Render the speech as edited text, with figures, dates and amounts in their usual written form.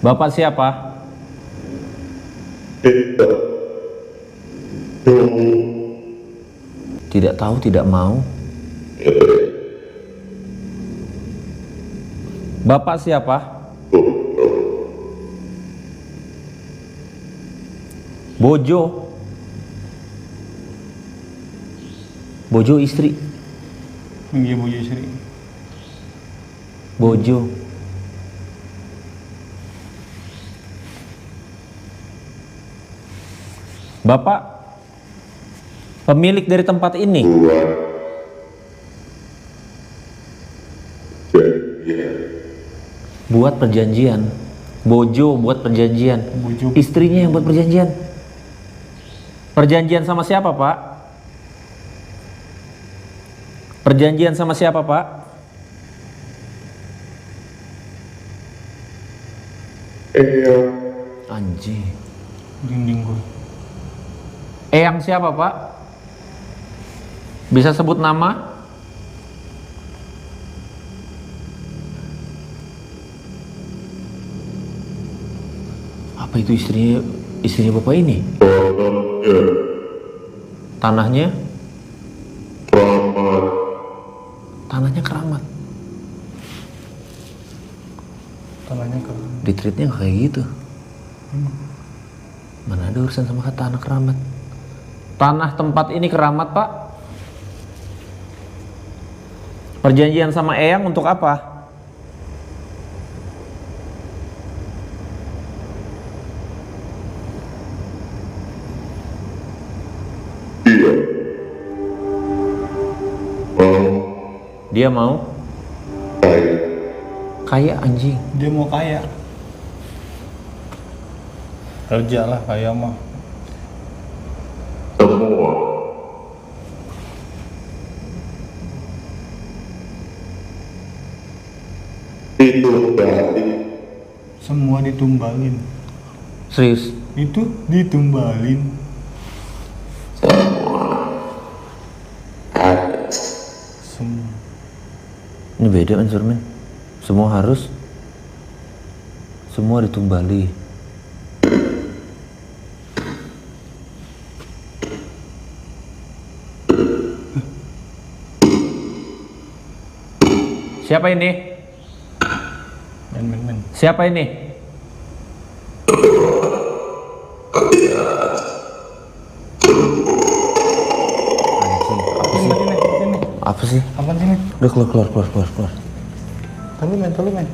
Bapak siapa? Tidak tahu, tidak mau. Bapak siapa? Bojo. Bojo istri. Iya, bojo istri. Bojo. Bapak pemilik dari tempat ini. Buat perjanjian. Bojo buat perjanjian. Bojo. Istrinya yang buat perjanjian. Perjanjian sama siapa, Pak? Perjanjian sama siapa, Pak? Anjing. Dinding gua. Eyang siapa, Pak? Bisa sebut nama? Apa itu istrinya Bapak ini? Tanahnya? Tanahnya keramat. Tanahnya keramat. Di treatnya nggak kayak gitu. Mana ada urusan sama tanah keramat? Tanah tempat ini keramat, Pak. Perjanjian sama Eyang untuk apa? Dia mau? Kaya anjing. Dia mau kaya. Kerja lah kaya mah. Semua ditumbalin. Serius? Itu ditumbalin. Semua. Ini beda unsur men. Semua harus. Semua ditumbali. Siapa ini? Men. Siapa ini? Anjing, apa sih? Apa sih? Apa sih? Apaan sih, men? Udah keluar. Tolu men.